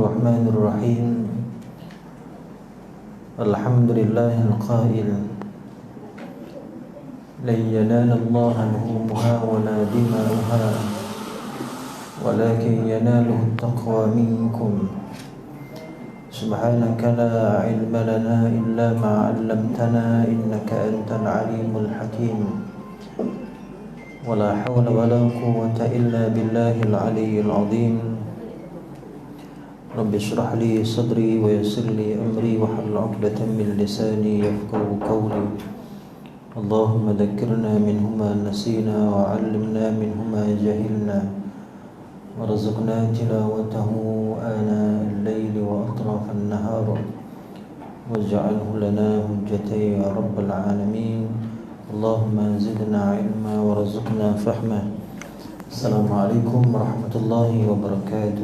Bismillahirrahmanirrahim. Alhamdulillahil qail lan yanala Allaha luhumuha wala dima'uha walakin yanaluhu at-taqwa minkum. Subhanaka la ilma lana illa ma 'allamtana innaka antal alimul hakim. Wala hawla wala quwwata illa billahil aliyyil azim. Rabbi shrah li sadri wa yassir li amri wa hlul 'uqdatam min lisani yafqahu qawli. Allahumma dhakkirna minhu ma nasina wa 'allimna minhu ma jahilna warzuqna tilawatahu ana al-layli wa atraf an-nahar waj'alhu lana hujjatan ya rabbal alamin. Allahumma zidna ilma warzuqna fahma. Assalamualaikum warahmatullahi wabarakatuh.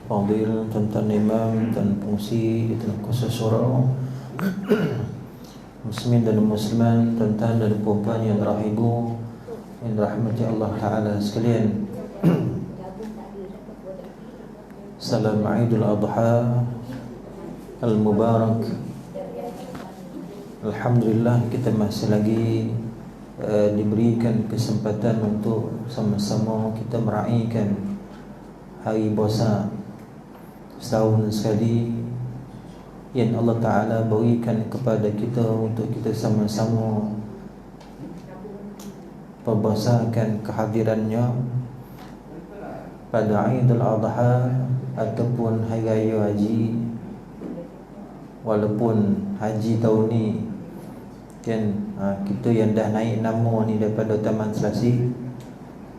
Fadil Tuan-tuan Imam dan Pengusi di Tengah Khusus Surau, Muslimin dan Muslimat, tuan-tuan dan puan yang rahibu, yang rahmati Allah Ta'ala sekalian. Salam Aidul Adha Al-Mubarak. Alhamdulillah kita masih lagi diberikan kesempatan untuk sama-sama kita meraihkan hari puasa setahun sekali yang Allah Ta'ala berikan kepada kita untuk kita sama-sama perbasakan kehadirannya pada Aidul Adha ataupun Hari Raya Haji. Walaupun haji tahun ni kan kita yang dah naik nama ni daripada Taman Selasih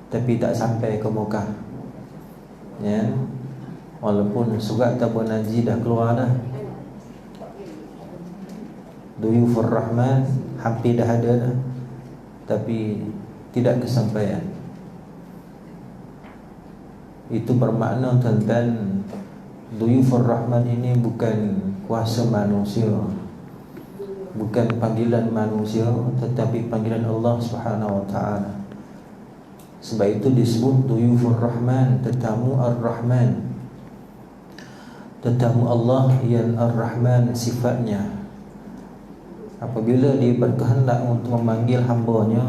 tapi tak sampai ke Mekah ya. Walaupun surat tabun haji dah keluar dah, Duyufur Rahman hampir dah ada dah, tapi tidak kesampaian. Itu bermakna tuan-tuan, Duyufur Rahman ini bukan kuasa manusia, bukan panggilan manusia, tetapi panggilan Allah Subhanahu wa ta'ala. Sebab itu disebut Duyufur Rahman, tetamu Ar-Rahman, tetamu Allah yang Ar-Rahman sifatnya. Apabila dia berkehendak untuk memanggil hamba-Nya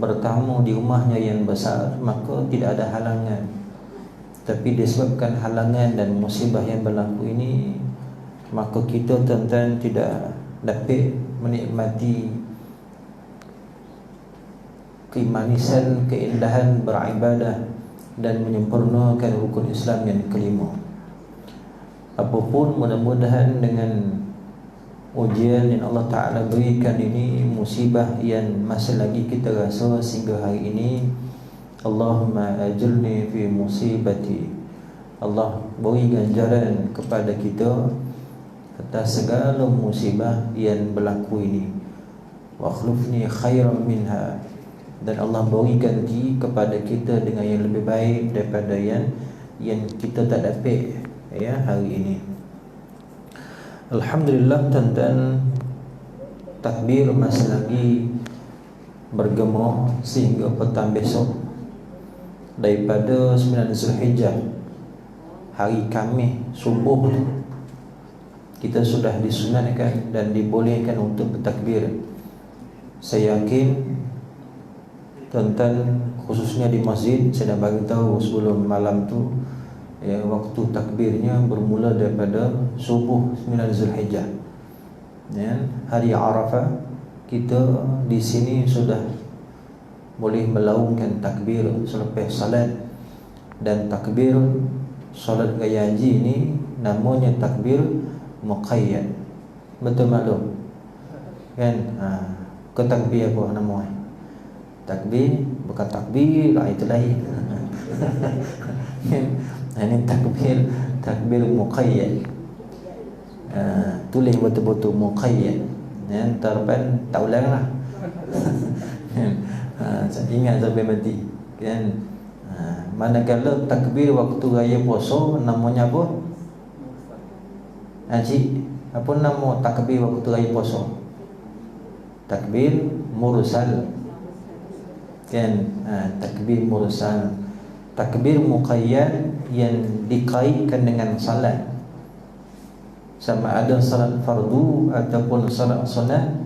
bertamu di rumahnya yang besar, maka tidak ada halangan. Tapi disebabkan halangan dan musibah yang berlaku ini, maka kita tuan-tuan tidak dapat menikmati kemanisan, keindahan beribadah dan menyempurnakan rukun Islam yang kelima. Apapun, mudah-mudahan dengan ujian yang Allah Ta'ala berikan ini, musibah yang masih lagi kita rasa sehingga hari ini, Allahumma ajirni fi musibati, Allah beri ganjaran kepada kita atas segala musibah yang berlaku ini. Wa akhlifni khairan minha, dan Allah beri ganti kepada kita dengan yang lebih baik daripada yang kita tak dapat ya hari ini. Alhamdulillah tuan-tuan, takbir masih lagi bergema sehingga petang besok daripada 9 Zulhijjah, hari Khamis subuh kita sudah disunatkan dan dibolehkan untuk bertakbir. Saya yakin tuan-tuan, khususnya di masjid, saya dah bagi tahu sebelum malam tu ya, waktu takbirnya bermula daripada subuh 9 Zulhijjah ya, hari Arafah. Kita di sini sudah boleh melaungkan takbir selepas salat, dan takbir salat raya haji ini namanya takbir muqayyad. Betul maklum kan? Ke takbir apa nama? Takbir bukan takbir, itu lain. Ini takbir muqayyad. Tulis betul-betul muqayyad ya, terpan tak ulang lah. Ingat sampai mati kan. Manakala takbir waktu raya puasa namanya apa? Cik, apa nama takbir waktu raya puasa? Takbir mursal kan, takbir mursal. Takbir muqayyad yang dikaitkan dengan salat, sama ada salat fardu ataupun salat sunat,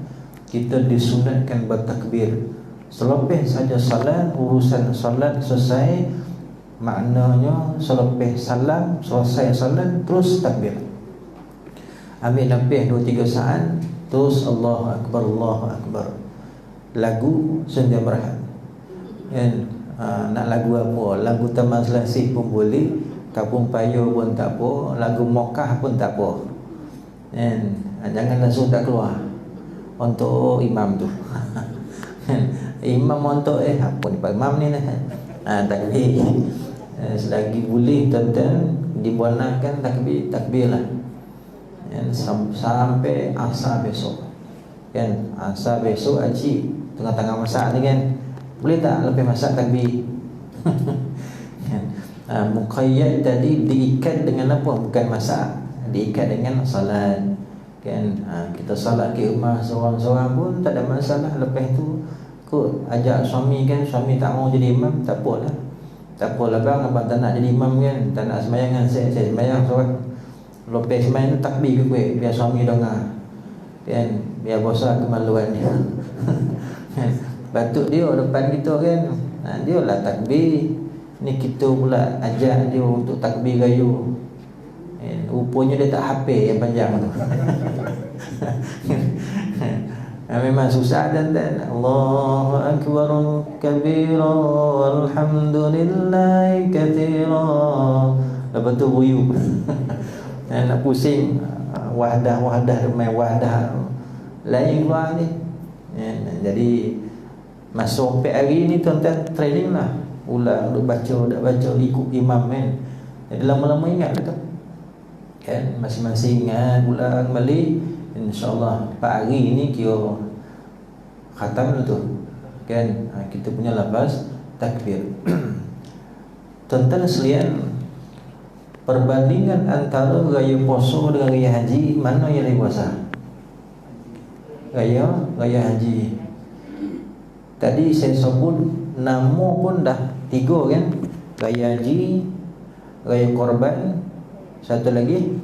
kita disunatkan bertakbir. Selepas saja salat, urusan salat selesai, maknanya selepas salam, selesai salat, terus takbir. Ambil nafas 2-3 saat, terus Allahu Akbar, Allahu Akbar. Lagu senja berhad. Nak lagu apa? Lagu Taman Selasih pun boleh, Kampung Payo pun tak apa, lagu Mokah pun tak apa. Jangan langsung tak keluar untuk imam tu. Imam untuk apa ni Pak Imam ni takbir. Selagi boleh tuan-tuan dibenarkan takbirlah. Sampai asar besok. Kan asar besok aci tengah-tengah masak ni kan. Boleh tak lepas masak takbir? Muqayyad tadi diikat dengan apa? Bukan masak, diikat dengan salat. Kan kita salat ke rumah seorang-seorang pun tak ada masalah. Lepas tu kau ajak suami kan, suami tak mau jadi imam, tak apalah. Tak apalah bang, abang tak nak jadi imam kan, tak nak sembahyang kan, saya sembahyang seorang. Lepas sembahyang tu takbir ke kuih, biar suami dengar. Kan, biar bosan kemaluan dia. Batuk dia depan kita kan, dia lah takbir. Ni kita pula ajak dia untuk takbir gayu. Rupanya dia tak hafal yang panjang tu. Memang susah dan Allahu Akbar kabira walhamdulillahi katsira. Lepas tu buyuk. Nak pusing, wahdah main wahdah lain keluar ni. Jadi masuk 4 hari ni tuan-tuan training lah. Ulang, duk baca, dak baca, ikut imam kan. Jadi lama-lama ingat lah tu. Kan, masing-masing ingat, ulang balik. InsyaAllah 4 hari ni kira khatam lah tu. Kan, kita punya lafaz takbir. Tuan-tuan sekalian, perbandingan antara raya puasa dengan raya haji, mana yang lebih puasa? Raya haji. Tadi saya sebut nama pun dah 3 kan. Raya haji, raya korban, satu lagi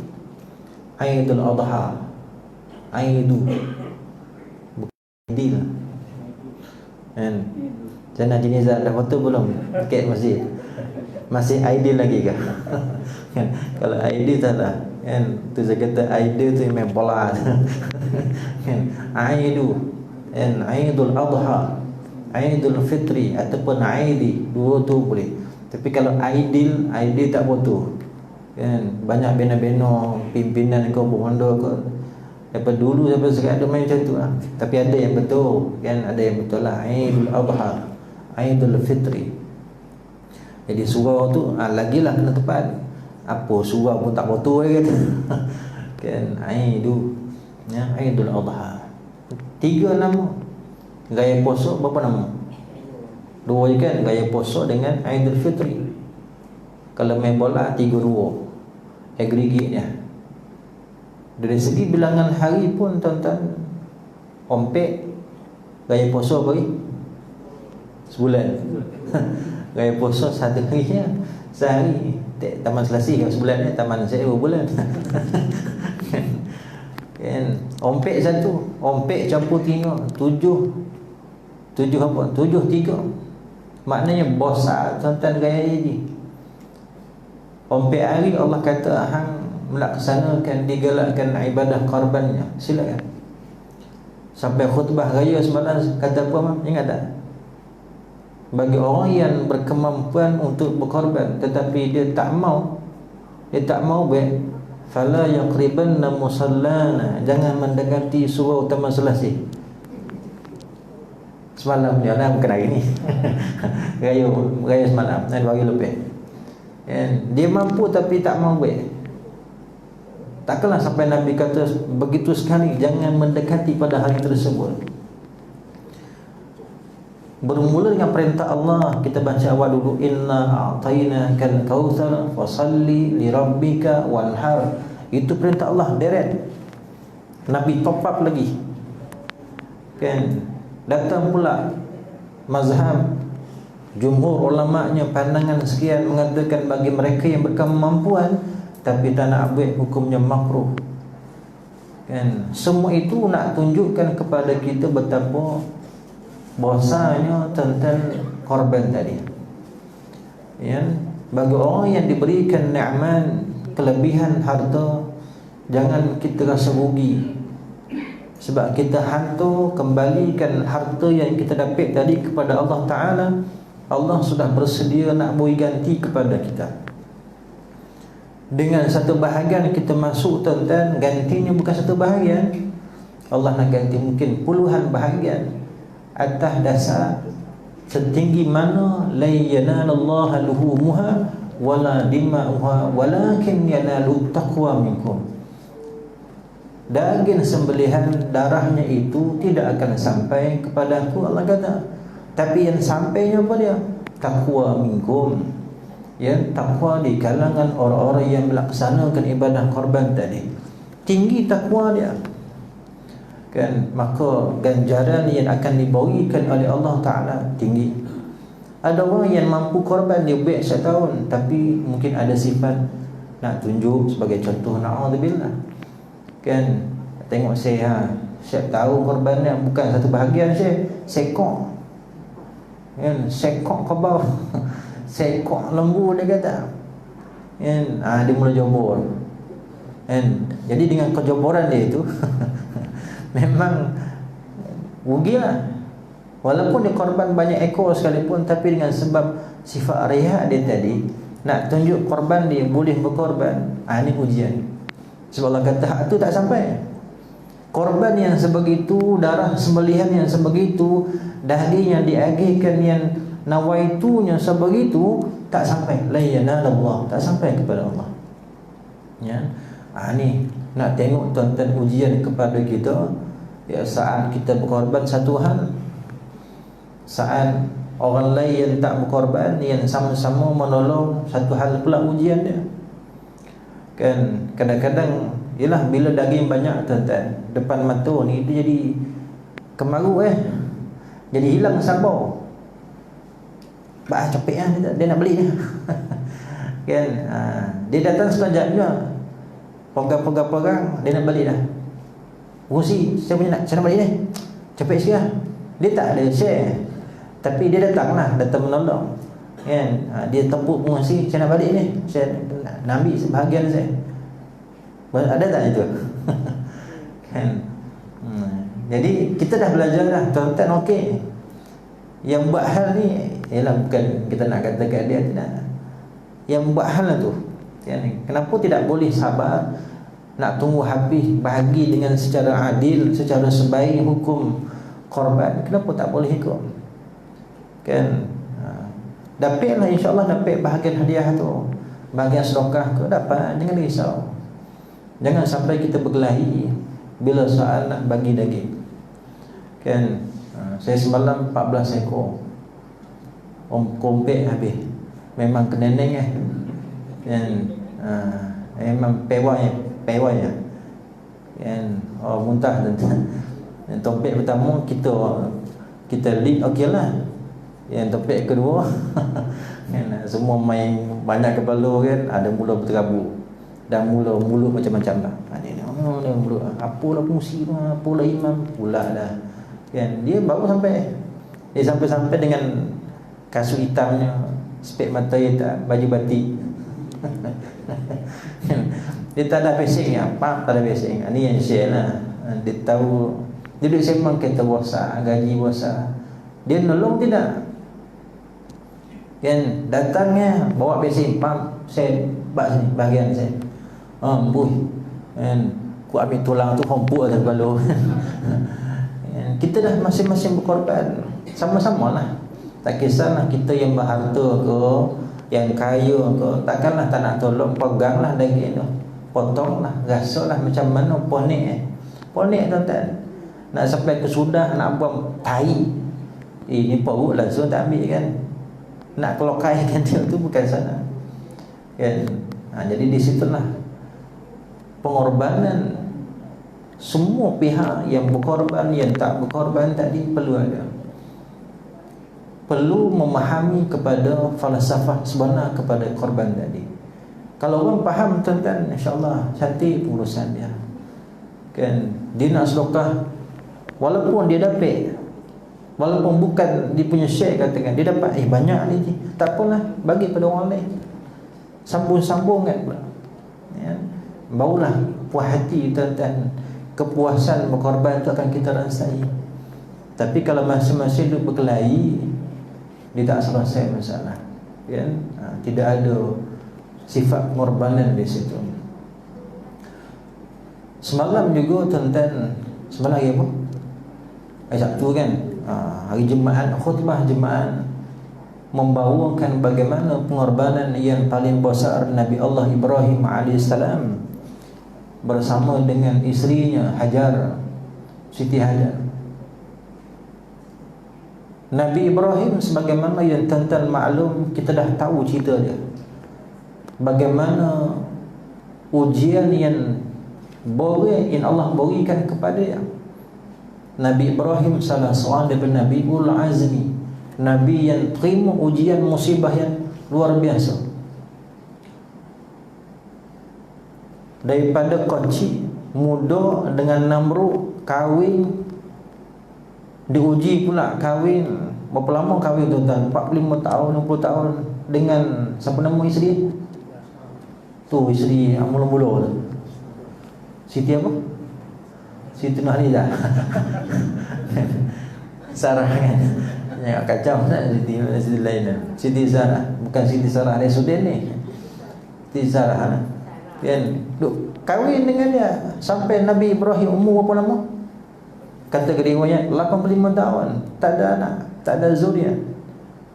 Aidul Adha. Aidu Aidil. Kan? Jana jenazah dah foto belum? Dekat masjid. Masih Aidil lagi ke? Kan? Kalau Aidil tak lah. Kan? Tu saya kata Aidil tu memang bola. Kan? Aidu. Kan? Aidul Adha, Aidul Fitri ataupun Aidi, dua tu boleh. Tapi kalau Aidil tak betul. Kan, banyak bina-bina pimpinan kau berhondo kau. Daripada dulu sampai sekarang ada main macam tu lah. Tapi ada yang betul, kan, ada yang betul lah. Aidul Adha, Aidul Fitri. Jadi surau tu lagilah kena tepat. Apa surau pun tak betul kan. Kan, Aidu, ya, Aidul Adha. 3 nama. Gaya puasa berapa nama? 2 je kan, gaya puasa dengan Aidil Fitri. Kalau main bola 3-2 aggregate-nya. Dari segi bilangan hari pun tuan-tuan, ompek gaya puasa apa ni? Sebulan. Gaya puasa 1 hari ya. Sehari. Taman Selasih kalau sebulan ni, taman saya 2 bulan. Kan, ompek 1, ompek campur 3, 7 apa? 7-3. Maknanya besar tuan-tuan gaya haji. Ompek hari Allah kata hang melaksanakan, digalakkan ibadah korbannya. Silakan. Sampai khutbah raya semalam kata apa mak? Ingat tak? Bagi orang yang berkemampuan untuk berkorban tetapi dia tak mau baik, fala yaqribanna musallana, jangan mendekati surau Taman Selasih. Semalam dia nak bukan hari ni. Raya semalam, 2 hari lebih. Dia mampu tapi tak mau baik. Takkanlah sampai Nabi kata begitu sekali jangan mendekati pada hari tersebut. Bermula dengan perintah Allah. Kita baca awal dulu, inna a'tainakal kautsar fasalli li rabbika wanhar. Itu perintah Allah direct. Nabi top up lagi. Kan, datang pula mazhab Jumhur ulama'nya pandangan sekian mengatakan bagi mereka yang berkemampuan tapi tak nak buat, hukumnya makruh. Kan, semua itu nak tunjukkan kepada kita betapa bahasanya tentang korban tadi. Ya, bagi orang yang diberikan nikmat, kelebihan harta, jangan kita rasa rugi. Sebab kita hantu kembalikan harta yang kita dapat tadi kepada Allah Ta'ala. Allah sudah bersedia nak beri ganti kepada kita. Dengan satu bahagian kita masuk tuan-tuan, gantinya bukan satu bahagian. Allah nak ganti mungkin puluhan bahagian atas dasar setinggi mana la yanalallaha luhumuha wala dima'uha walakin yanalut taqwa minkum. Daging sembelihan, darahnya itu tidak akan sampai kepada aku, Allah kata. Tapi yang sampainya apa dia? Taqwa minkum. Ya, takwa di kalangan orang-orang yang melaksanakan ibadah korban tadi. Tinggi takwa dia. Kan, maka ganjaran yang akan diberikan oleh Allah Ta'ala tinggi. Ada orang yang mampu korban dia buat setahun, tapi mungkin ada sifat nak tunjuk sebagai contoh, na'udzubillah. Kan, tengok saya setiap tahun korbannya bukan satu bahagian saya, sekok. Kan, sekok kebab. Sekok lembu dia kata. Kan, dia mula jobor. Kan, jadi dengan kejoboran dia itu memang rugilah. Walaupun dia korban banyak ekor sekalipun, tapi dengan sebab sifat riya dia tadi, nak tunjuk korban dia boleh berkorban. Ini ujian. Sebab Allah kata hak tu tak sampai. Korban yang sebegitu, darah sembelihan yang sebegitu, daging yang diagihkan yang nawaitunya sebegitu, tak sampai. La yanalullah, tak sampai kepada Allah. Ya. Ni nak tengok tuan-tuan ujian kepada kita. Ya, saat kita berkorban satu hal, saat orang lain yang tak berkorban, yang sama-sama menolong, satu hal pula ujian dia. Kan, kadang-kadang ialah bila daging banyak tuan-tuan depan mata ni, dia jadi kemaru jadi hilang sabar. Capek dia nak beli dia. Kan, dia datang sekejap je, pegang-pegang perang, dia nak balik dah. Rusi, saya nak balik ni, capek sikit lah. Dia tak ada share, tapi dia datang menolong. Kan, dia tepuk pengurusi, saya nak balik ni, saya nak ambil sebahagian saya. Ada tak itu? Kan, jadi kita dah belajar dah, tuan-tuan. Okey, yang buat hal ni ialah bukan kita nak katakan dia tidak. Yang buat hal tu, kenapa tidak boleh sabar nak tunggu habis bahagi dengan secara adil, secara sebaik hukum korban? Kenapa tak boleh ikut? Kan, dapatlah, insya-Allah dapat bahagian hadiah tu, bahagian sedekah ke dapat, jangan risau. Jangan sampai kita berkelahi bila soal nak bagi daging. Kan, saya semalam 14 ekor kompet habis. Memang keneneng dan memang pewai ya. Kan, muntah tuan-tuan. Dan topik pertama kita lead okeylah. Yang topik kedua kan, semua main banyak kepala kan, ada mula berterabur dan mula mulut macam-macam lah. Ni mulut apalah fungsi, apalah imam pula dah. Kan, dia baru sampai. Dia sampai dengan kasut hitamnya, spek mata hitam, baju batik. Dia tak ada passing ya, tak ada passing. Ini yang share lah. Dia tahu, dia duduk sembang kereta bosak, gaji bosak, dia nolong tidak? Kan, datangnya bawa passing, saya bak sini bahagian saya. Boy. Kan, ku ambil tulang tu hompuk atas kepala. Kita dah masing-masing berkorban, sama-sama lah. Tak kisahlah kita yang berharta ke, yang kaya ke, takkanlah tak nak tolong. Peganglah daging tu, potonglah, rasaklah macam mana ponek tuan-tuan. Nak sampai ke sudah nak buang tai, ni perut langsung tak ambil kan. Nak kelokaikan dia tu bukan sana kan. Jadi di situlah pengorbanan semua pihak, yang berkorban, yang tak berkorban tadi perlu ada. perlu memahami kepada falsafah sebenar kepada korban tadi. Kalau orang faham tuan-tuan, insya-Allah cantik urusan dia. Kan dia nak sedekah walaupun dia dapat, walaupun bukan dia punya syekh katakan dia dapat banyak ni, tak apalah, bagi pada orang lain. Sambung-sambung kan pula. Ya. Barulah puas hati tuan-tuan, kepuasan berkorban itu akan kita rasai. Tapi kalau masing-masing duduk berkelahi, dia tak selesai masalah. Kan? Tidak ada sifat pengorbanan di situ. Semalam juga tuan-tuan, semalam hari apa? Hari Sabtu kan? Hari Jumaat, khutbah Jumaat membawakan bagaimana pengorbanan yang paling besar Nabi Allah Ibrahim AS bersama dengan isterinya Hajar, Siti Hajar. Nabi Ibrahim sebagaimana yang tuan-tuan maklum, kita dah tahu cerita dia. Bagaimana ujian yang Allah berikan kepada dia. Nabi Ibrahim salah seorang daripada Nabi Ul Azmi, Nabi yang terima ujian musibah yang luar biasa. Daripada kecil, muda dengan Namrud, kahwin, diuji pula kahwin. Berapa lama kahwin tuan-tuan? 45 tahun, 60 tahun. Dengan siapa nama isteri? Tu isteri yang mula-mula tu, Siti apa? Siti Nurhaliza. Sarah kan? Ya, kacau tak Siti lain. Siti Sarah, bukan Siti Sarah Resuden ni. Siti Sarah kan duk kahwin dengan dia sampai Nabi Ibrahim umur berapa lama? Kata riwayat 85 tahun, tak ada anak, tak ada zuriat.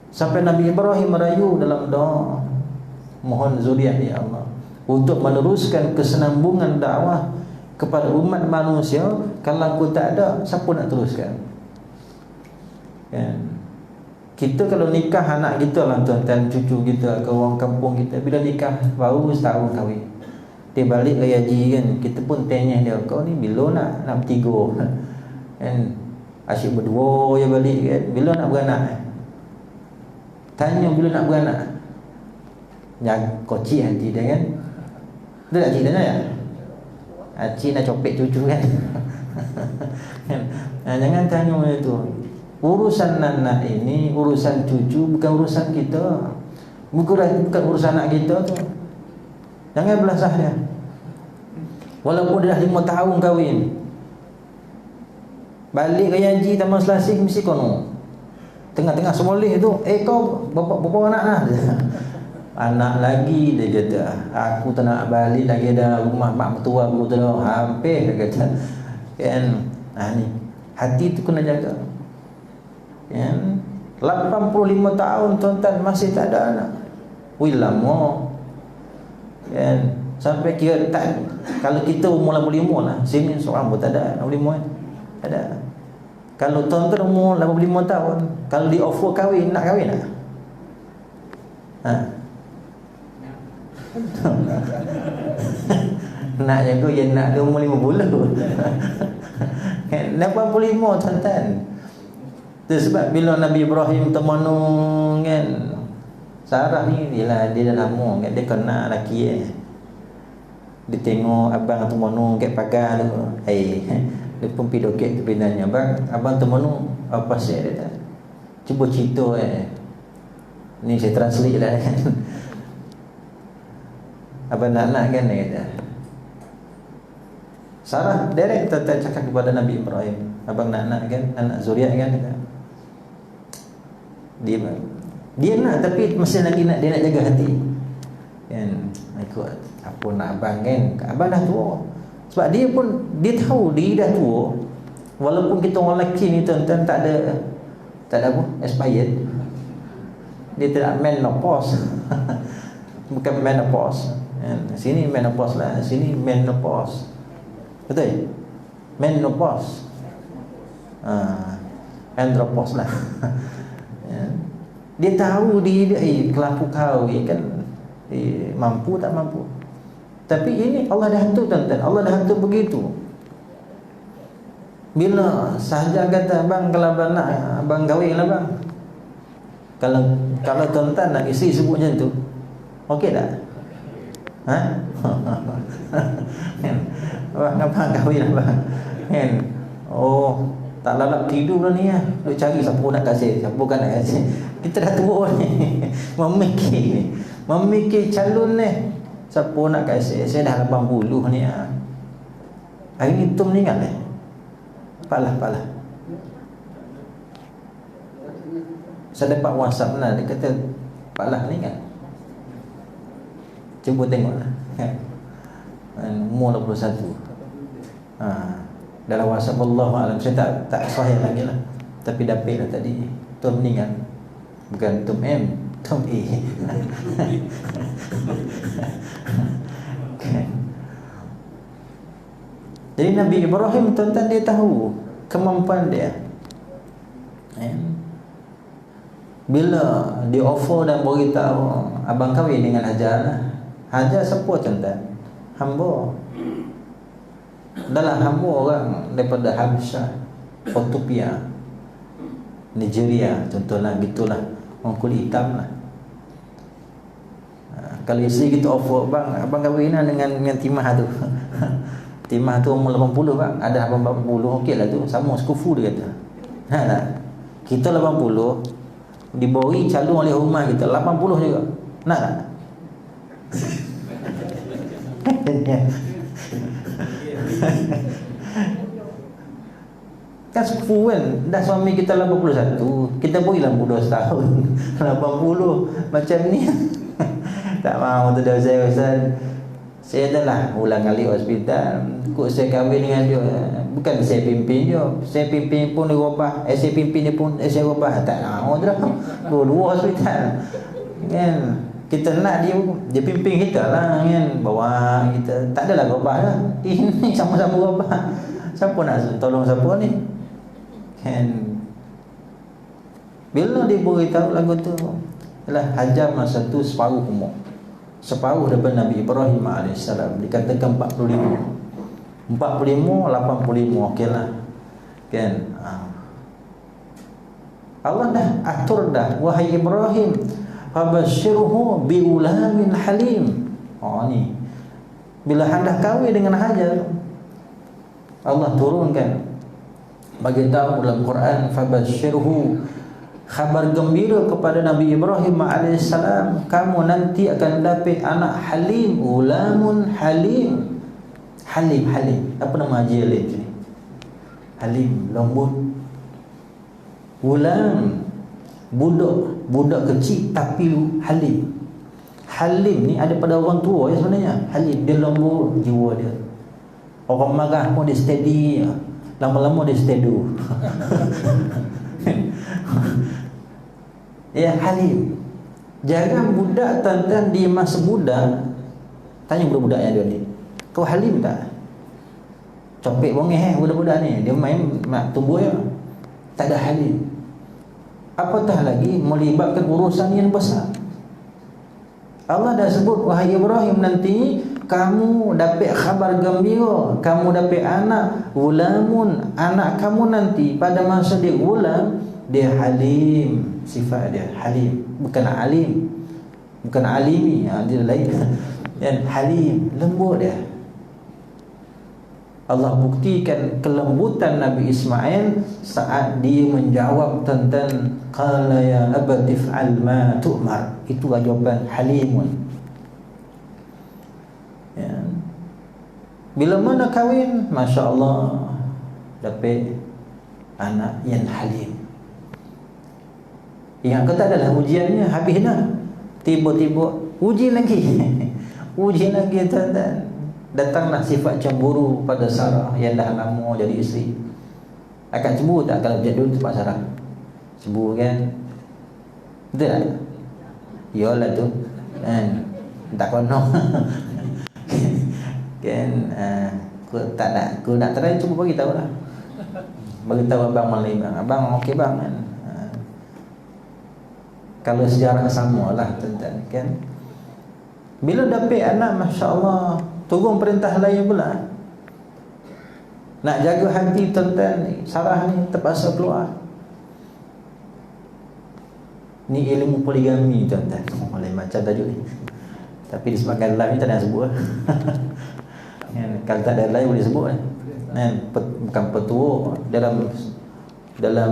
Sampai Nabi Ibrahim merayu dalam doa, mohon zuriat ya Allah, untuk meneruskan kesenambungan dakwah kepada umat manusia. Kalau aku tak ada, siapa nak teruskan? Kan? Kita kalau nikah anak kita lah tuan-tuan, cucu kita ke orang kampung kita, bila nikah baru setahun kahwin, dia balik ke haji kan, kita pun tanya dia, kau ni bila nak bertiga? Kan asyik berdua je balik kan, bila nak beranak? Tanya bila nak beranak. Ya kocik hati dia kan. Dia tak cik tanya ya? Cik nak copek cucu kan. Jangan tanya itu. Urusan anak ini, urusan cucu, bukan urusan kita. Bukan urusan anak kita tu. Jangan belasah dia. Walaupun dia dah 5 tahun kahwin, balik ke haji Taman Selasih mesti kono. Tengah-tengah semoleh tu, kau berapa anak lah? Anak lagi, dia kata. Aku tak nak balik lagi dah, rumah mak mertua aku tu dah hampir, dia kata. Kan? Ni hati tu kena jaga. Kan? 85 tahun tuan-tuan masih tak ada anak. Wih lama. Kan? Sampai kira tak, kalau kita umur 85 lah, sini seorang pun tak ada 85 kan? Tak ada. Kalau tuan-tuan umur 85 tahun, kalau di offer kahwin, nak kahwin tak? Nak jaga yang nak dia umur 50. 85 tuan-tuan. Itu sebab bila Nabi Ibrahim temanung kan, Sarah ni dia dah lama kan, dia kenal lelaki dia tengok abang temanung kat pagar tu, dia pun pergi doket tu pinanya, abang temanung apa sih dia tak? Cuba cerita ni saya translate lah kan. Abang nak kan dia kata. Sarah direct cakap kepada Nabi Ibrahim, abang nak kan, anak zuriat kan, dia nak, tapi masih lagi nak, dia nak jaga hati kan. Ikut apa nak abang kan, abang dah tua. Sebab dia pun, dia tahu dia dah tua. Walaupun kita orang lelaki ni tuan-tuan tak ada apa, expired. Dia tidak menopause. Bukan menopause. Sini menopause lah, sini menopause. Betul? Menopause. Andropause lah. Dia tahu dia kelapu kau kan, mampu tak mampu. Tapi ini Allah dah hantu tuan-tuan, Allah dah hantu begitu. Bila sahaja kata abang kalau abang nak, abang kahwin lah bang. Kalau tuan-tuan nak isteri sebut macam tu, okey tak? Ha? Abang abang kahwin abang. Kan? Oh, tak lalap tidur lah ni lah. Duk cari siapa nak kasih, siapa kan nak kasih. Kita dah tua ni. Memikir calon ni. Siapa nak kasih? Saya dah 80 ni lah. Hari ni tu meninggal ni. Palah. Saya dapat WhatsApp lah. Dia kata Palah meninggal. Cuba tengok lah. Umur 21. Dalam WhatsApp Wallahualam. Saya tak sahih lagi lah. Tapi dapet lah tadi. Tum meninggal. Bukan Tum M, Tum A. Jadi Nabi Ibrahim tuan-tuan dia tahu kemampuan dia. Bila dia offer dan beritahu abang kahwin dengan Hajar lah. Hajar siapa tuan-tuan? Hamba. Dalam hamba orang daripada Habsyah, Ethiopia, Nigeria contohlah, gitulah, orang kulit hitam lah. Kalau isteri kita offer, abang kahwin lah dengan Timah tu. Timah tu umur 80 bang, ada abang 80, okey lah tu, sama sekufu dia kata. Kita 80 diberi calon oleh rumah kita 80 juga. Nak tak? Kan sekufu kan. Dah suami kita 81, kita berilah muda setahun. 80 macam ni. Tak mahu tu dah saya Ustaz. Saya dah lah ulang kali hospital. Kok saya kahwin dengan dia, bukan saya pimpin dia. Saya pimpin pun dia ubah. Saya pimpin dia pun saya ubah. Tak mahu dah. Dua-dua hospital. Kan? Kita nak dia pimpin kita lah kan. Bawa kita. Tak adalah ubah lah. Ini sama-sama ubah. Siapa nak tolong siapa ni? Kan? Bila dia beritahu lagu tu, ialah Hajar masa tu separuh umur. Separuh daripada Nabi Ibrahim AS. Dikatakan 45, 85, okeylah. Kan? Allah dah atur dah, wahai Ibrahim, fabashshirhu biulamin halim. Ni bila hendak kahwin dengan Hajar, Allah turunkan bagi tahu dalam Quran, fabashshirhu, khabar gembira kepada Nabi Ibrahim AS, kamu nanti akan dapat anak halim, ulamun halim. Halim. Apa nama Haji Halim ni? Halim, lembut. Ulam, budak kecil tapi halim. Halim ni ada pada orang tua ya sebenarnya. Halim, dia lembut jiwa dia. Orang marah pun dia steady. Lama-lama dia steady. Ya, halim. Jangan budak tuan-tuan di masa muda tanya budak-budak yang dia ni, kau halim tak? Copek bongeh budak-budak ni, dia main nak tumbuh ya. Tak ada halim. Apatah lagi melibatkan urusan yang besar. Allah dah sebut, wahai Ibrahim, nanti kamu dapat khabar gembira, kamu dapat anak, ulamun, anak kamu nanti pada masa dia ulam, dia halim. Sifat dia halim, bukan alim, bukan alimi, dia lain. Dan halim, lembut dia. Allah buktikan kelembutan Nabi Ismail saat dia menjawab tentang qala ya abati fa'al ma tu'mar. Itu jawaban halimun. Ya. Bila mana kahwin, masya-Allah, dapat anak yang halim. Yang kata adalah ujiannya habis dah. Tiba-tiba uji lagi. Uji lagi tuan-tuan. Datanglah sifat cemburu pada Sarah yang dah lama jadi isteri. Akan cemburu tak kalau dia dulu tempat Sarah? Cemburu kan? Betul tak? Yalah tu. Tak kono. Kan? Aku nak try, cuba bagi tahu lah. Bagi tahu abang Malim. Abang okey bang kan? Kalau sejarah sama lah tuan-tuan kan. Bila dapat anak, masya-Allah, turun perintah lain pula. Nak jaga hati tuan-tuan, Sarah ni terpaksa keluar. Ni ilmu poligami tuan-tuan. Lain macam tajuk ni. Tapi disebabkan live ni tak nak sebut. Kalau tak ada live boleh sebut kan. Bukan petua dalam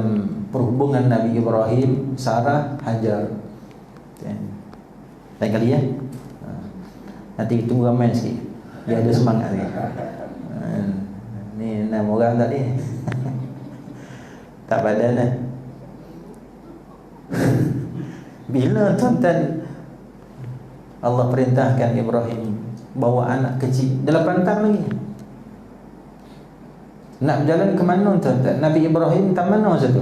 perhubungan Nabi Ibrahim, Sarah, Hajar. Lain kali ya. Nanti tunggu ramai sikit. Dia ada semangat ni. Ni 6 orang tadi. Tak padan dah. Bila tuan-tuan Allah perintahkan Ibrahim bawa anak kecil dalam pantang lagi, nak berjalan ke mana tuan-tuan? Nabi Ibrahim tak mana masa tu?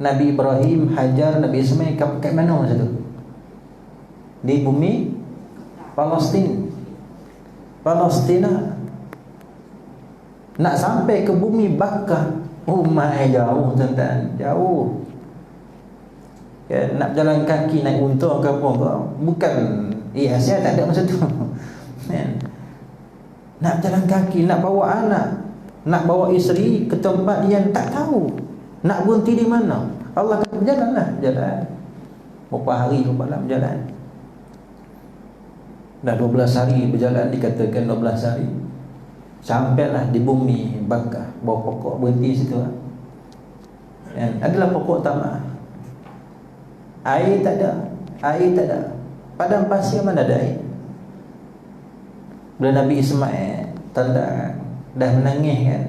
Nabi Ibrahim, Hajar, Nabi Ismail kat mana masa tu? Di bumi Palestina. Nak sampai ke bumi Bakkah, jauh tuan-tuan, jauh. Nak berjalan kaki, naik unta ke apa ke, bukan Asia tak ada masa tu. Nak berjalan kaki, nak bawa anak, nak bawa isteri ke tempat yang tak tahu, nak berhenti di mana. Allah kata berjalanlah, jalan. Berapa hari malam berjalan? Dah 12 hari berjalan, dikatakan 12 hari. Sampailah di bumi Bakkah, bawa pokok berhenti situ. Adalah pokok tamak. Air tak ada. Padang pasir mana ada air. Bila Nabi Ismail tanda dah menangis kan,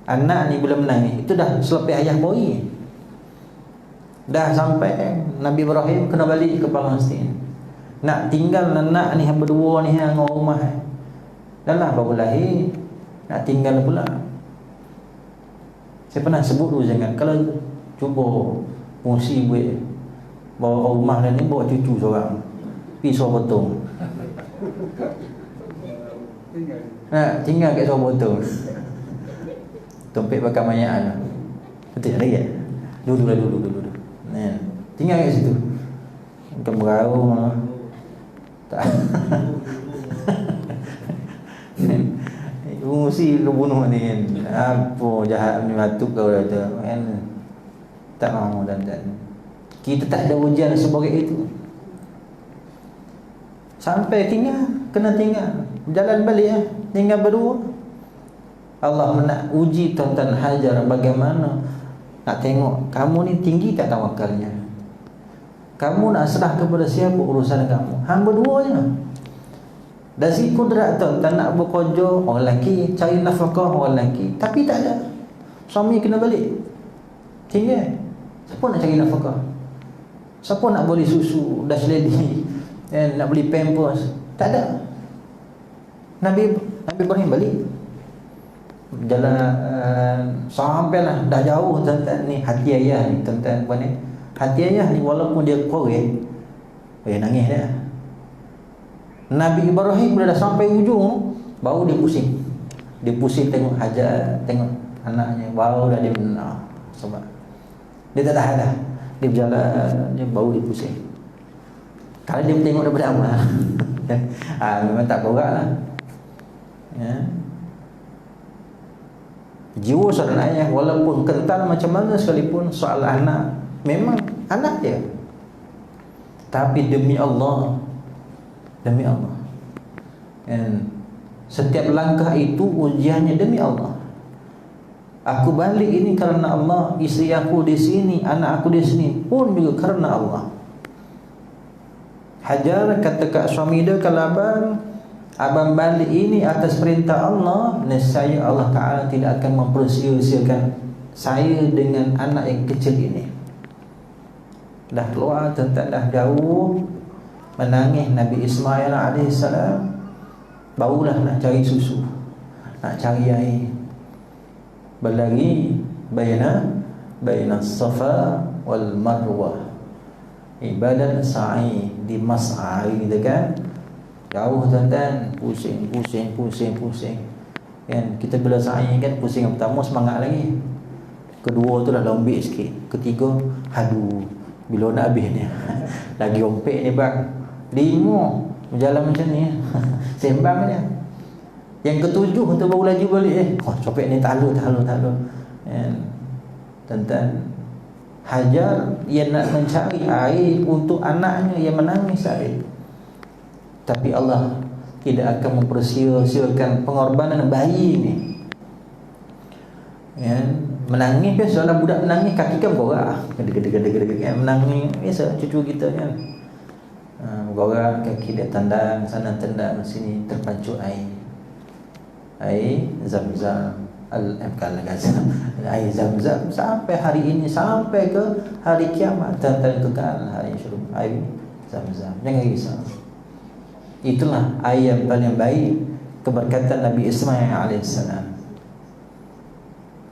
anak ni bila menangis itu dah selepas ayah boi. Dah sampai Nabi Ibrahim kena balik ke Palestin. Nak tinggal anak ni berdua ni dengan rumah. Dah lah baru lahir, nak tinggal pula. Saya pernah sebut dulu, jangan kalau cuba fungsi buat bawa rumah ni, bawa cucu seorang pisau potong. Tinggal kat pisau potong. Tompek bakar mayat. Betul lagi ya? Dulu. Tinggal kat situ. Bukan berau tak. Fungsi lu bunuh ni kan. Apa jahat ni batuk kau dah tu kan. Tak mahu dan kita tak ada ujian sebagai itu. Sampai kena tinggal. Jalan balik tinggal berdua. Allah nak uji tuan-tuan Hajar bagaimana. Nak tengok kamu ni tinggi tak tawakalnya. Kamu nak serah kepada siapa urusan kamu. Hang berdua je. Dari si kudrat tuan-tuan nak bekerja, orang lelaki cari nafkah orang lelaki, tapi tak ada. Suami kena balik. Tinggal. Siapa nak cari nafkah? Siapa nak beli susu, dah seledi, nak beli pampers? Tak ada. Nabi Ibrahim balik. Jalan sampailah dah jauh tuan-tuan ni, hati ayah ni tuan-tuan puan ni. Hati ayah ni walaupun dia korek, nangis dah. Nabi Ibrahim bila dah sampai ujung, baru dia pusing. Dia pusing tengok Hajar, tengok anaknya, baru dah dia benar. Sebab dia tak tahan dah. Dia berjalan, dia baru dia pusing. Kalau dia tengok daripada awal, memang tak berat lah. Jiwa seorang ayah walaupun kental macam mana sekalipun soal anak, memang anak dia. Tapi demi Allah, setiap langkah itu ujiannya demi Allah. Aku balik ini kerana Allah, isteri aku di sini, anak aku di sini pun juga kerana Allah. Hajar kata kat suami dia, kalau abang balik ini atas perintah Allah, nescaya Allah Ta'ala tidak akan mempersia-siakan saya dengan anak yang kecil ini. Dah keluar tentang dah jauh, menangis Nabi Ismail AS, barulah nak cari susu, nak cari air. Berlari baina Safa wal Marwah, ibadat sa'i di mas'a gitu kan. Jauh tuan-tuan, pusing kan. Kita bila sa'i kan, pusing yang pertama semangat lagi, kedua tu dah lembik sikit, ketiga aduh bila nak habis ni lagi rompek ni bang, 5 berjalan macam ni sembang dia. Yang ketujuh tu baru laju balik copet ni talu kan. Tuan-tuan, Hajar ia nak mencari air untuk anaknya, ia menangis air. Tapi Allah tidak akan mempersia-siakan pengorbanan bayi ini. Ya, menangis biasa lah, budak menangis kaki kan bergerak, gede-gede kan menangis biasa cucu kita kan. Bergerak kaki dia tandang sana tandang sini, terpancuk air Zam-Zam, air Zam-Zam sampai hari ini, sampai ke hari kiamat dan kekal hari syurga, air Zam-Zam. Jangan risau. Itulah air yang paling baik, keberkatan Nabi Ismail alaihissalam.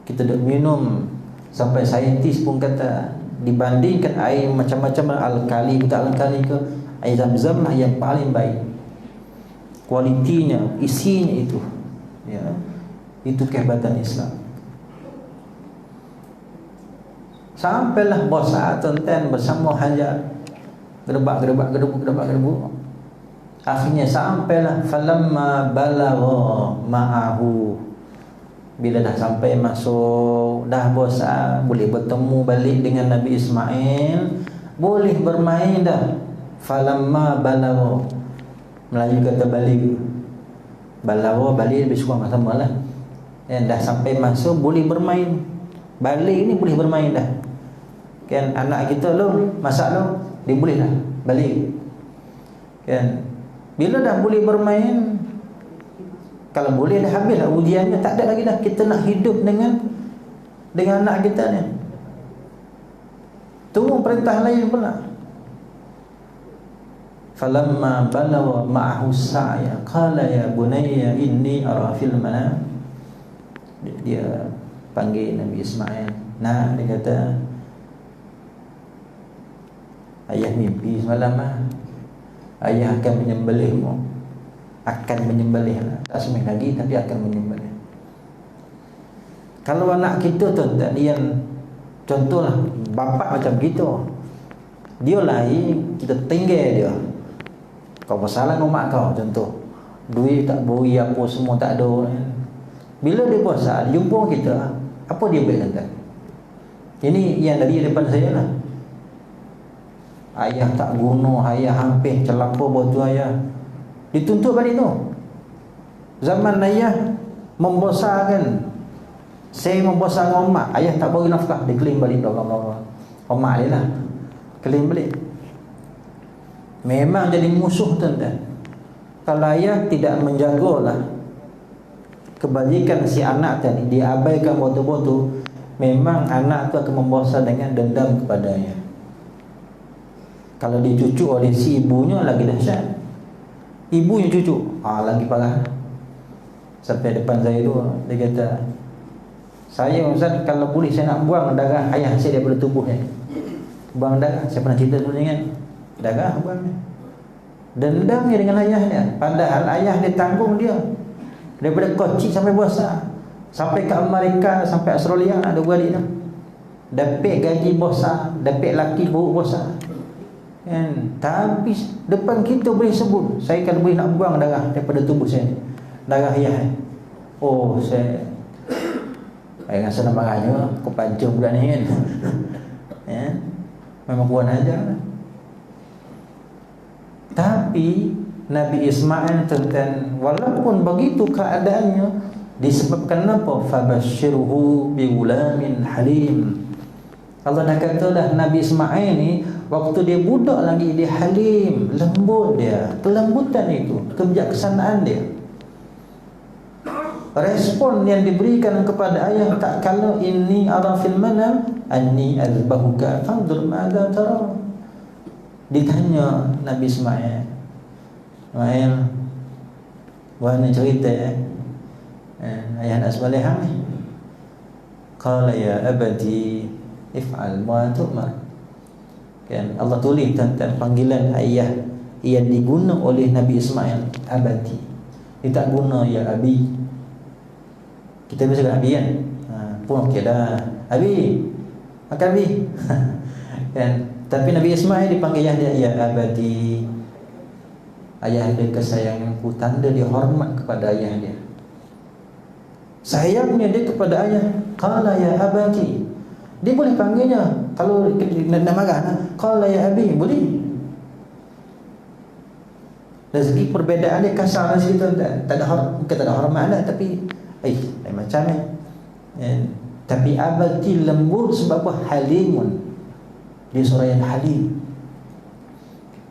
Kita duk minum sampai saintis pun kata dibandingkan air macam-macam alkali ke tak alkali ke, air Zam-Zam lah yang paling baik. Kualitinya, isinya itu, ya, itu kehebatan Islam. Sampailah bosan tuan-tuan bersama Hajar, gedebak. Akhirnya sampailah falamma balagha ma'ahu. Bila dah sampai masuk, dah bosan, boleh bertemu balik dengan Nabi Ismail, boleh bermain dah. Falamma balagha, Melayu kata balik, balagha balik lebih kurang sama lah. Dah sampai masuk, boleh bermain. Balik ni boleh bermain dah. Kan anak kita lu masak lu, dia boleh dah balik. Kan bila dah boleh bermain, kalau boleh dah habis lah ujiannya, tak ada lagi dah kita nak hidup dengan anak kita ni. Tunggu perintah lain pula. Falamma balagha ma'ahu sa'ya qala ya bunayya inni ara fil manam. Dia panggil Nabi Ismail. Nah, dia kata, ayah mimpi semalam lah. Ayah akan menyembelihmu. Akan menyembelih lah. Tak semih lagi, tapi akan menyembelih. Kalau anak kita tuan-tuan, yang contohlah bapa macam gitu, dia lahir, kita tinggal dia. Kau bersalah dengan mak kau, contoh, duit tak beri apa semua tak ada. Bila dia bosan, jumpa kita, apa dia buat tuan-tuan? Ini yang dari depan saya lah. Ayah tak guna, ayah hampir celaka batu ayah, dituntut balik tu. Zaman ayah membosankan, saya membosankan mak, ayah tak bagi nafkah, dia claim balik Allah. Mak dia lah claim balik. Memang jadi musuh tuan-tuan. Kalau ayah tidak menjagalah kebajikan si anak tadi, dia abaikan betul-betul, memang anak tu akan membosan dengan dendam kepadanya. Kalau dicucuk oleh si ibunya lagi dahsyat. Ibunya cucuk, lagi parah. Sampai depan saya tu, dia kata, saya Ustaz, kalau boleh saya nak buang darah ayah saya daripada tubuh saya. Buang darah, saya pernah cerita dulu dengan darah buang. Dendamnya dengan ayahnya, padahal ayah dia tanggung dia daripada kecil sampai besar, sampai ke Amerika, sampai Australia, ada beradik tu. Dapat gaji besar, dapat laki buruk besar. Kan? Tapi depan kita boleh sebut, saya kan boleh nak buang darah daripada tubuh saya, darah ayah. Saya rasa nak marahnya, aku pancung budak ni kan. Memang kurang ajar. Tapi Nabi Ismail tuan-tuan, walaupun begitu keadaannya, disebabkan apa? Fabashshirhu bighulamin halim. Allah dah kata dah, Nabi Ismail ni waktu dia budak lagi, dia halim, lembut dia, kelembutan itu, kebijaksanaan dia. Respon yang diberikan kepada ayah, tak kala inni ara fil manam anni azbahuka fanzur ma'adha tara. Ditanya Nabi Ismail, mana cerita ayah nak sembelih hang ni? Qala ya abadi if'al ma tu'mar. Kan Allah tulis tentang panggilan ayah yang diguna oleh Nabi Ismail, abadi. Dia tak guna ya abi. Kita biasa kata abi kan, pun okey dah, abi, makan abi. Kan, tapi Nabi Ismail dipanggil ayah dia, ya abadi. Ayah dia kesayanganku, tanda dia hormat kepada ayah dia, sayangnya dia kepada ayah. Qala ya abadi, dia boleh panggilnya Kalau nak marah, qala ya abi, boleh. Dari segi perbezaan dia kasar di situ, tak ada bukan tak ada hormat lah, tapi lain macam ni. Tapi abati lembut sebab apa? Halimun. Dia seorang yang halim.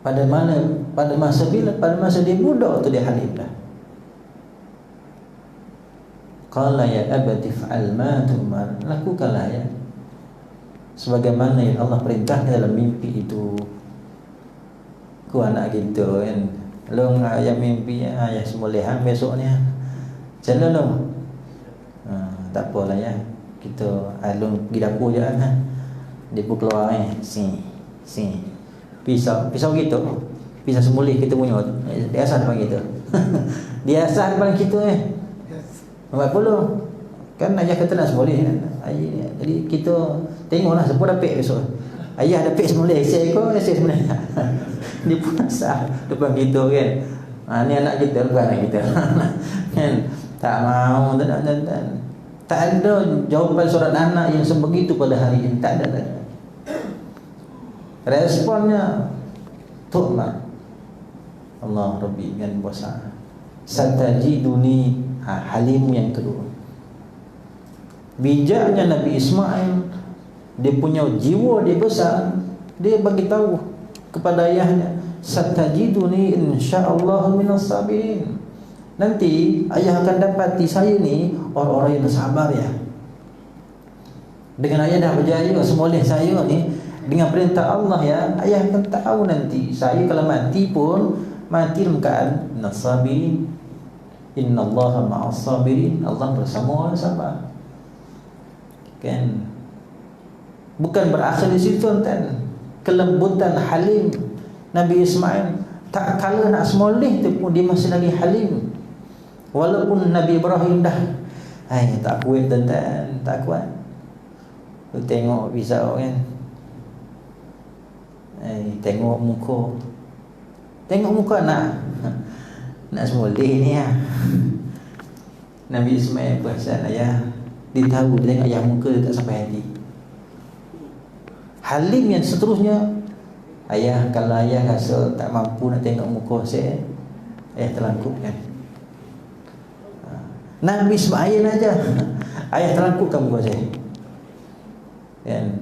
Pada masa dia budak tu dia halim dah. Qala ya abati fa'al ma tu'mar, lakukanlah ya sebagaimana yang Allah perintahkan dalam mimpi itu. Ku anak kita kan, long ayah mimpi ayah semulihan besok ni jalan long. Tak apalah ya, kita long pergi dapur je kan, dia pun keluar si pisau gitu, pisau semulih kita punya tu, dia asal depan kita. Dia asal depan kita Buat puluh kan ayah kata nak semulih kan? Jadi kita tengoklah siapa dapat besok. Ayah dapat semulih, saya semulih. Dia pun asal depan kita kan. Ni anak kita, bukan anak kita. Kan? Tak mau, tak ada jawapan surat anak yang sebegitu pada hari ini. Tak ada. Responnya tu'mar Allah Rabbi kan puasa. Satajiduni, halim yang kedua. Bijaknya Nabi Ismail, dia punya jiwa dia besar, dia bagi tahu kepada ayahnya, satajiduni insyaallah minas sabirin. Nanti ayah akan dapati saya ni orang-orang yang sabar ya. Dengan ayah dah berjaya semoleh saya ni dengan perintah Allah ya, ayah akan tahu nanti saya kalau mati pun mati dalam keadaan nasabirin. Innallaha ma'as sabirin, Allah bersama orang sabar. Kan? Bukan berakhir di situ kan. Kelembutan halim Nabi Ismail, tak kala nak semoleh tu pun dia masih lagi halim. Walaupun Nabi Ibrahim dah tak kuat tuan-tuan, tak kuat. Tu tengok pisau kan. Tengok muka nak semoleh ni ya. Nabi Ismail perasan ayah, dia tahu, dia tengok ayah muka dia tak sampai hati. Halim yang seterusnya, kalau ayah rasa tak mampu nak tengok muka saya, ayah terlangkup kan. Nabi Ismail aja ayah terlangkupkan muka saya kan.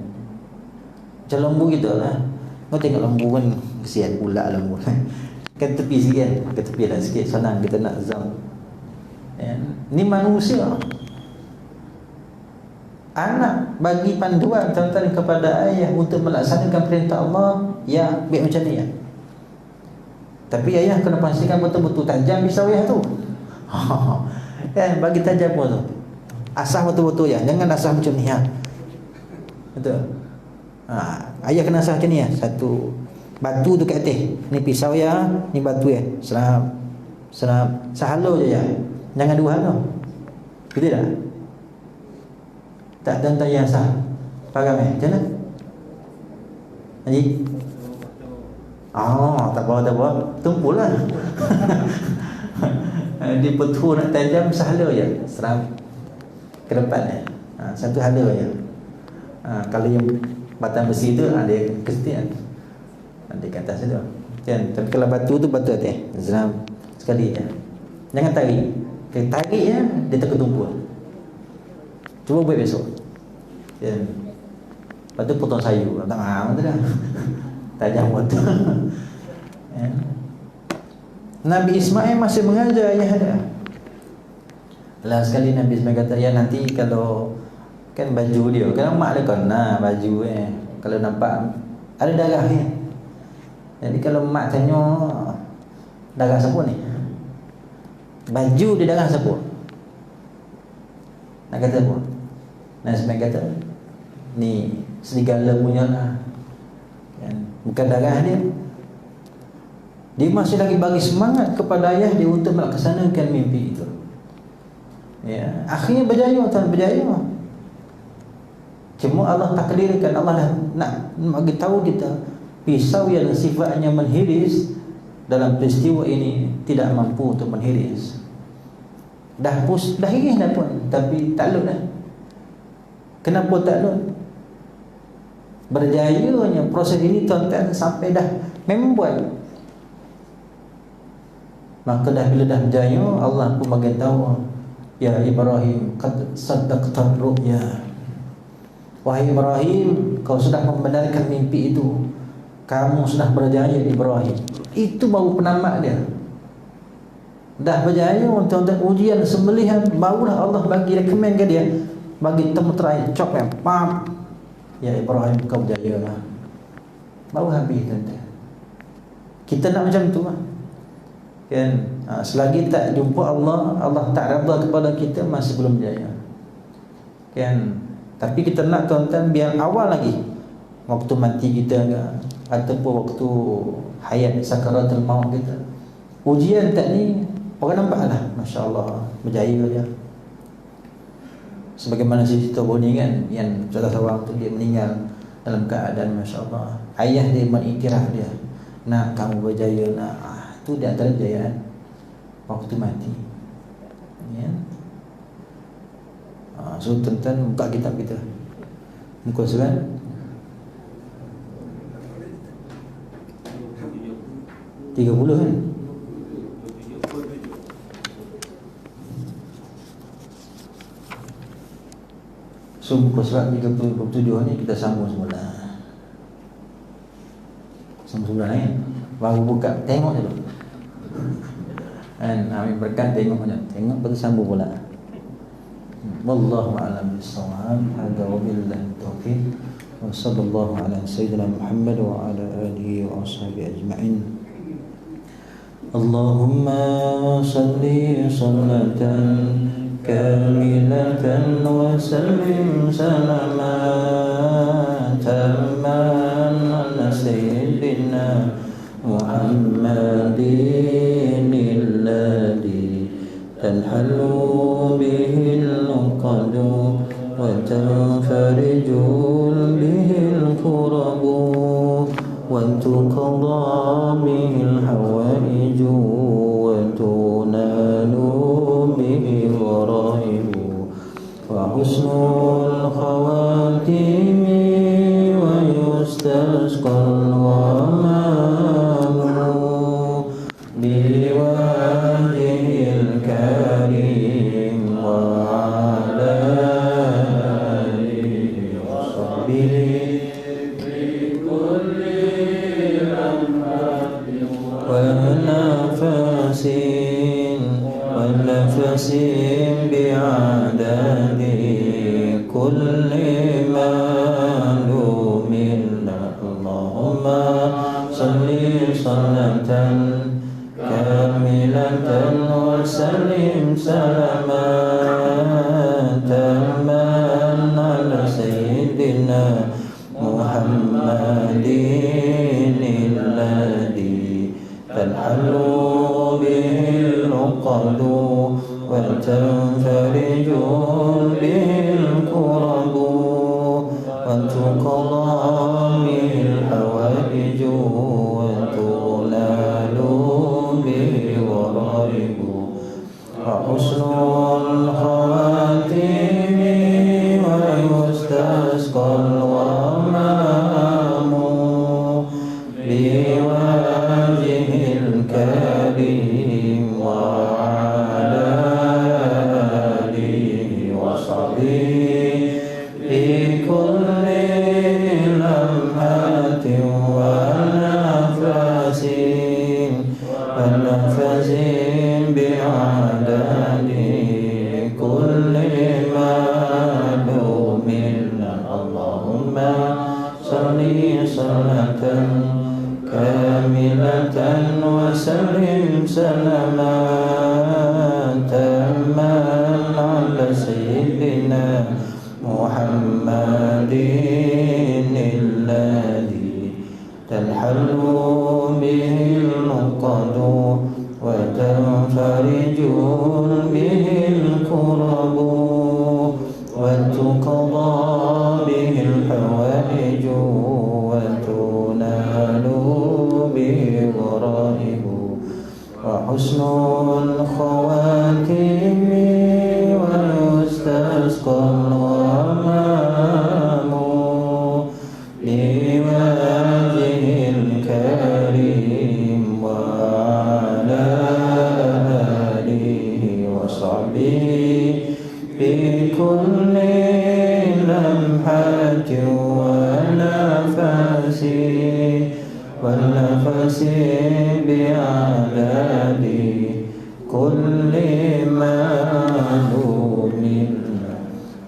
Macam lembu gitu lah. Kau tengok lembu kan, kesian pula lembu kan tepi sikit, ke tepi lah sikit, senang kita nak zam. Ni manusia. Anak bagi panduan tuan-tuan kepada ayah untuk melaksanakan perintah Allah, ya biar macam ni ya. Tapi ayah kena pastikan betul-betul tajam pisau ayah tu. Bagi tajam pun tu, asah betul-betul ya, jangan asah macam ni ya. Betul. Ayah kena asah macam ni ya. Satu batu tu kat atas, ni pisau ya, ni batu ya. Seram sahalo je ya. Jangan dua hal. Betul tak? Tak tuan-tuan yang sah. Faham macam mana? Haji? Tak apa. Tumpulah. Dia betul nak tajam sahala je. Seram ke depan ya. Satu hala je. Kalau yang batang besi tu ada kesetian. Ada kat atas tu. Kan? Tapi kalau batu tu batu atas. Seram sekali je. Jangan tarik. Kalau tarik je dia terketumpul. Cuba buat besok. Lepas tu potong sayur. Tak mahu tu dah. Tajam betul. Nabi Ismail masih mengajar ayah dia. Lah sekali Nabi Ismail kata, ya nanti kalau kan baju dia, kan mak dia kena baju kalau nampak ada darah ni. Jadi kalau mak tanya, darah siapa ni? Baju dia darah siapa? Nak kata apa? Nabi Ismail kata, ni serigala punya lah. Bukan darah dia. Dia masih lagi bagi semangat kepada ayah dia untuk melaksanakan mimpi itu. Ya, akhirnya berjaya. Cuma Allah takdirkan, Allah dah nak bagi tahu kita, pisau yang sifatnya menghiris dalam peristiwa ini tidak mampu untuk menghiris. Dah hiris dah pun, tapi tak lut dah. Kenapa tak lut? Berjayanya proses ini tuan-tuan sampai dah memang buat. Maka dah bila dah berjaya, Allah pun bagi tahu, ya Ibrahim, qad saddaqta ru'ya. Wahai Ibrahim, kau sudah membenarkan mimpi itu. Kamu sudah berjaya Ibrahim. Itu baru penamak dia. Dah berjaya untuk ujian sembelihan, barulah Allah bagi rekomen ke dia, bagi temu terakhir, cop yang pam. Ya Ibrahim, kau berjaya lah. Baru habis tuan-tuan. Kita nak macam tu lah. Kan? Selagi tak jumpa Allah, Allah tak redha kepada kita, masih belum berjaya. Kan? Tapi kita nak tuan-tuan biar awal lagi, waktu mati kita ke, ataupun waktu hayat sakaratul maut kita, ujian tak ni orang nampak lah, Masya Allah, berjaya dia. Sebagaimana cerita Boni kan, yang salah seorang tu dia meninggal dalam keadaan Masya Allah, ayah dia mengiktiraf dia, nak kamu berjaya nak. Itu di antara kejayaan waktu mati, ya. So tuan-tuan buka kitab kita, muka surat 30 kan. So muka surat 37 ni kita sambung semula. Sambung semula kan. Baru buka, tengok je dulu. Kan, ambil berkat, tengok je. Tengok, lepas tu sambung pula. Wallahu a'lam bissawab. Hadza wa billahi taufiq. Wa sallallahu ala sayyidina Muhammad wa ala alihi wa ashabihi ajma'in. Allahumma salli salatan kamilatan wa sallim salaman tamman ala sayyidina Muhammadin alladhi tanhalu bihil uqadu wa tanfariju bihil kurabu wa tuqadha bihil hawaiju wa tunalu bihil ghara'ibu wa husnul khawatimi wa yustasqal biwajhil karim wa ala alihi wa sahbihi bi kulli rahmatin wa nafasin bi'adadi kulli ma'lumin. Allahumma salli salatan kamilatan wa sallim salaman tamman ala sayyidina Muhammadin alladhi tanhalu bihil uqadu wa tanfariju bihil kurabu wa tuqadha bihil hawaiju wa tunalu husnul khawatimi wa yustasqal ghamamu biwajhil karim wa ala alihi wa sahbihi bi kulli lamhatin wa nafasin bi'adadi kulli ma'lumin. Allahumma salli salatan kamilatan wa sallim salaman tamman ala sayyidina Muhammadin alladhi tanhalu bihil uqadu wa tanfariju bihil kurabu wa tuqadha bihil hawaiju wa tunalu bihil ghara'ibu wa husnul khawatimi wa yustasqal ghamamu bi في كل لمحة ونفس والنفس بعدد كل معلوم.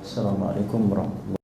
السلام عليكم ورحمة الله.